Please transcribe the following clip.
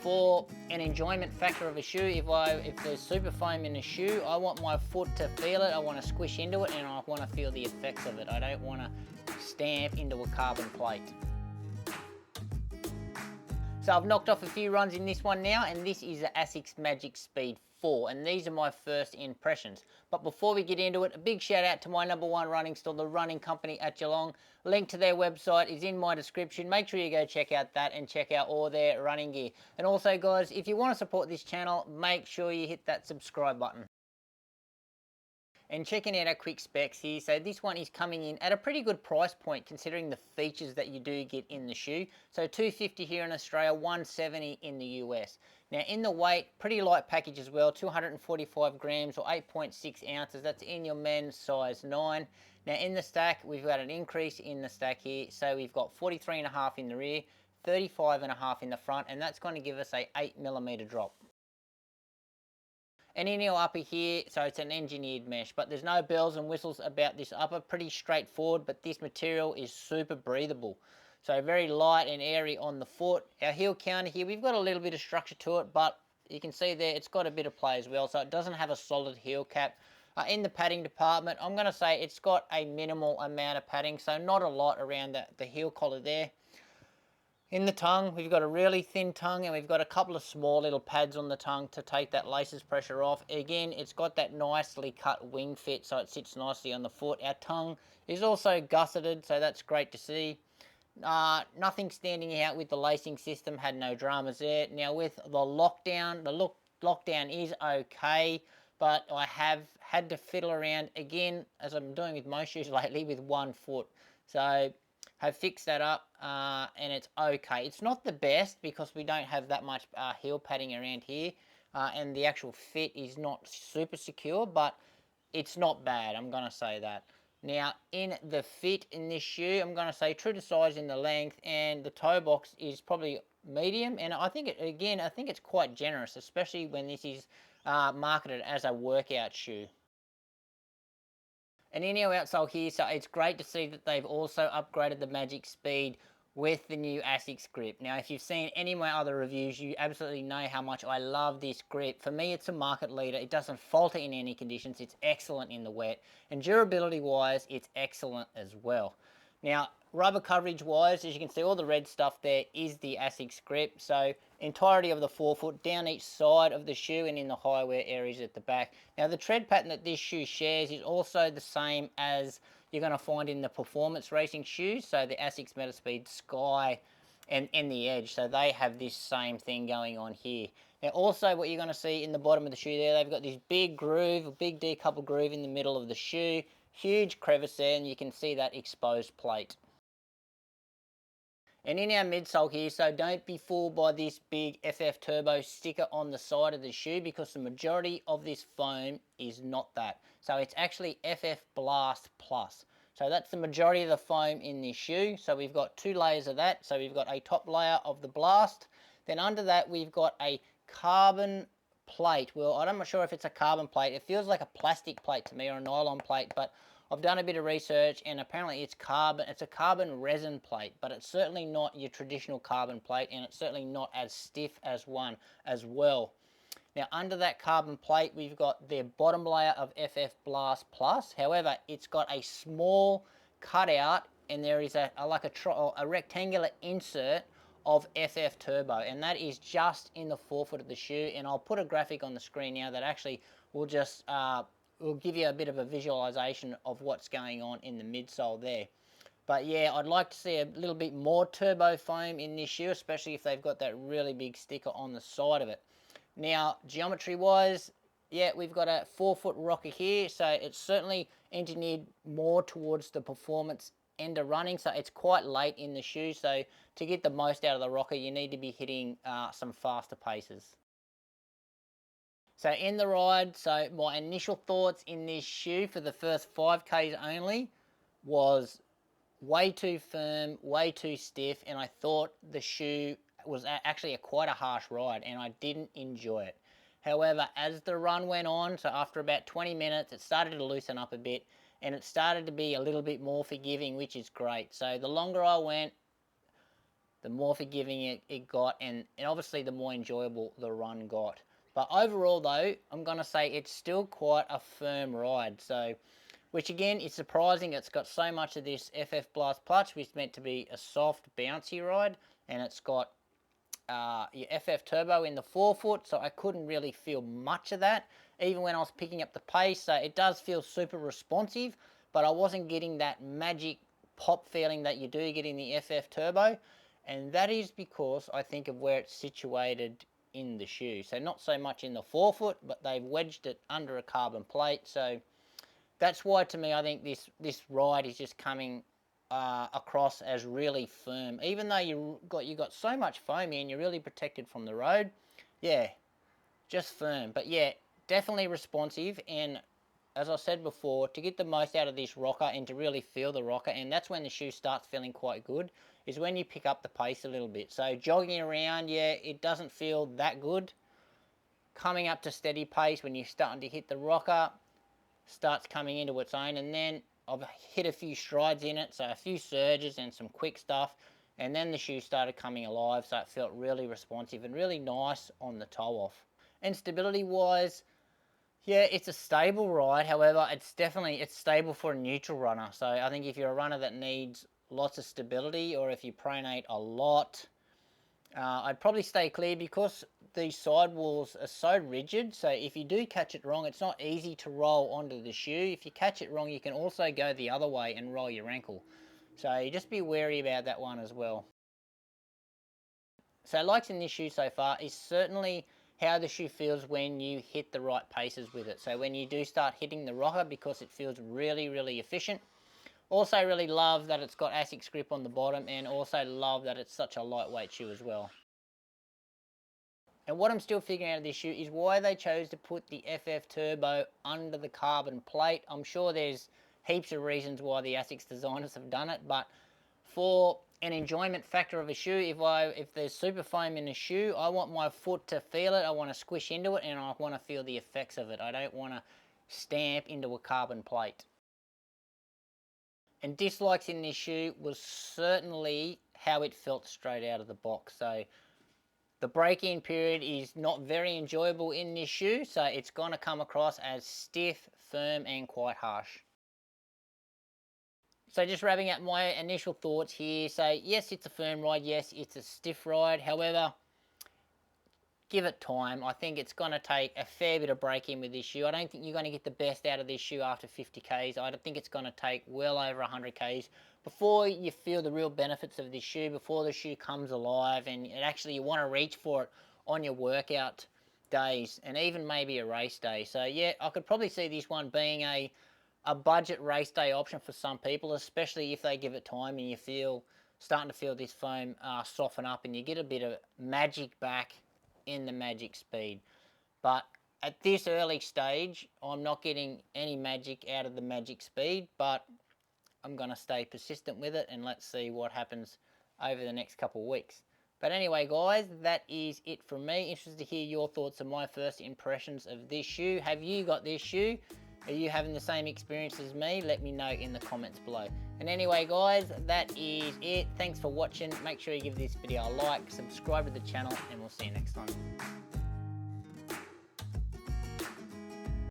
for an enjoyment factor of a shoe, if there's super foam in a shoe, I want my foot to feel it, I want to squish into it, and I want to feel the effects of it. I don't want to stamp into a carbon plate. So I've knocked off a few runs in this one now, and this is the ASICS Magic Speed 4, and these are my first impressions. But before we get into it, a big shout out to my #1 running store, the Running Company at Geelong. Link to their website is in my description. Make sure you go check out that and check out all their running gear. And also guys, if you want to support this channel, make sure you hit that subscribe button. And checking out our quick specs here, so this one is coming in at a pretty good price point considering the features that you do get in the shoe. So $250 here in Australia, $170 in the US. Now in the weight, pretty light package as well, 245 grams or 8.6 ounces. That's in your men's size 9. Now in the stack, we've got an increase in the stack here. So we've got 43.5 in the rear, 35.5 in the front, and that's going to give us a 8mm drop. And in your upper here, so it's an engineered mesh, but there's no bells and whistles about this upper. Pretty straightforward, but this material is super breathable. So very light and airy on the foot. Our heel counter here, we've got a little bit of structure to it, but you can see there it's got a bit of play as well, so it doesn't have a solid heel cap. In the padding department, I'm going to say it's got a minimal amount of padding, so not a lot around the heel collar there. In the tongue, we've got a really thin tongue, and we've got a couple of small little pads on the tongue to take that laces pressure off. Again, it's got that nicely cut wing fit, so it sits nicely on the foot. Our tongue is also gusseted, so that's great to see. Nothing standing out with the lacing system, had no dramas there. Now with the lockdown, lockdown is okay, but I have had to fiddle around, again, as I'm doing with most shoes lately, with one foot. So have fixed that up, and it's okay. It's not the best because we don't have that much heel padding around here, and the actual fit is not super secure, but it's not bad, I'm going to say that. Now, in the fit in this shoe, I'm going to say true to size in the length, and the toe box is probably medium, and I think, I think it's quite generous, especially when this is marketed as a workout shoe. And in our outsole here, so it's great to see that they've also upgraded the Magic Speed with the new ASICS grip. Now, if you've seen any of my other reviews, you absolutely know how much I love this grip. For me, it's a market leader. It doesn't falter in any conditions. It's excellent in the wet. And durability-wise, it's excellent as well. Now, rubber coverage-wise, as you can see, all the red stuff there is the ASICS grip. So, entirety of the forefoot down each side of the shoe and in the high wear areas at the back. Now, the tread pattern that this shoe shares is also the same as you're going to find in the performance racing shoes. So, the ASICS Magic Speed Sky and the Edge. So, they have this same thing going on here. Now, also what you're going to see in the bottom of the shoe there, they've got this big groove, a big decoupled groove in the middle of the shoe. Huge crevice there, and you can see that exposed plate. And in our midsole here, so don't be fooled by this big FF Turbo sticker on the side of the shoe, because the majority of this foam is not that. So it's actually FF Blast Plus. So that's the majority of the foam in this shoe. So we've got 2 layers of that. So we've got a top layer of the Blast. Then under that, we've got a carbon plate. Well, I'm not sure if it's a carbon plate. It feels like a plastic plate to me, or a nylon plate, but I've done a bit of research, and apparently it's carbon. It's a carbon resin plate, but it's certainly not your traditional carbon plate, and it's certainly not as stiff as one as well. Now, under that carbon plate, we've got the bottom layer of FF Blast Plus. However, it's got a small cutout, and there is a rectangular insert of FF Turbo, and that is just in the forefoot of the shoe. And I'll put a graphic on the screen now that actually will just will give you a bit of a visualization of what's going on in the midsole there. But yeah, I'd like to see a little bit more turbo foam in this shoe, especially if they've got that really big sticker on the side of it. Now, geometry wise, yeah, we've got a 4-foot rocker here, so it's certainly engineered more towards the performance end of running, so it's quite late in the shoe. So to get the most out of the rocker, you need to be hitting some faster paces. So in the ride, so my initial thoughts in this shoe for the first 5Ks only was way too firm, way too stiff, and I thought the shoe was actually quite a harsh ride, and I didn't enjoy it. However, as the run went on, so after about 20 minutes, it started to loosen up a bit, and it started to be a little bit more forgiving, which is great. So the longer I went, the more forgiving it got, and obviously the more enjoyable the run got. But overall though, I'm going to say it's still quite a firm ride. So, which again is surprising. It's got so much of this FF Blast Plus, which is meant to be a soft, bouncy ride, and it's got your FF Turbo in the forefoot, so I couldn't really feel much of that, even when I was picking up the pace. So it does feel super responsive, but I wasn't getting that magic pop feeling that you do get in the FF Turbo, and that is because I think of where it's situated in the shoe. So not so much in the forefoot, but they've wedged it under a carbon plate. So that's why, to me, I think this ride is just coming across as really firm. Even though you got so much foam and you're really protected from the road, yeah, just firm. But yeah, definitely responsive. And as I said before, to get the most out of this rocker and to really feel the rocker, and that's when the shoe starts feeling quite good, is when you pick up the pace a little bit. So jogging around, yeah, it doesn't feel that good. Coming up to steady pace when you're starting to hit the rocker, starts coming into its own, and then I've hit a few strides in it, so a few surges and some quick stuff, and then the shoe started coming alive, so it felt really responsive and really nice on the toe off. And stability wise, yeah, it's a stable ride. However, it's stable for a neutral runner. So I think if you're a runner that needs lots of stability, or if you pronate a lot, I'd probably stay clear, because these sidewalls are so rigid. So if you do catch it wrong, it's not easy to roll onto the shoe. If you catch it wrong, you can also go the other way and roll your ankle. So you just be wary about that one as well. So likes in this shoe so far is certainly how the shoe feels when you hit the right paces with it. So when you do start hitting the rocker, because it feels really, really efficient. Also really love that it's got ASICS grip on the bottom, and also love that it's such a lightweight shoe as well. And what I'm still figuring out of this shoe is why they chose to put the FF Turbo under the carbon plate. I'm sure there's heaps of reasons why the ASICS designers have done it, but for an enjoyment factor of a shoe, if there's super foam in a shoe, I want my foot to feel it, I want to squish into it, and I want to feel the effects of it. I don't want to stamp into a carbon plate. And dislikes in this shoe was certainly how it felt straight out of the box. So the break-in period is not very enjoyable in this shoe, so it's going to come across as stiff, firm, and quite harsh. So just wrapping up my initial thoughts here. So yes, it's a firm ride. Yes, it's a stiff ride. However, give it time. I think it's going to take a fair bit of break-in with this shoe. I don't think you're going to get the best out of this shoe after 50 Ks. I think it's going to take well over 100 Ks before you feel the real benefits of this shoe, before the shoe comes alive and actually you want to reach for it on your workout days and even maybe a race day. So yeah, I could probably see this one being a budget race day option for some people, especially if they give it time and you starting to feel this foam soften up and you get a bit of magic back in the Magic Speed. But at this early stage, I'm not getting any magic out of the Magic Speed, but I'm going to stay persistent with it and let's see what happens over the next couple of weeks. But anyway, guys, that is it from me. Interested to hear your thoughts on my first impressions of this shoe. Have you got this shoe? Are you having the same experience as me? Let me know in the comments below. And anyway, guys, that is it. Thanks for watching. Make sure you give this video a like, subscribe to the channel, and we'll see you next time.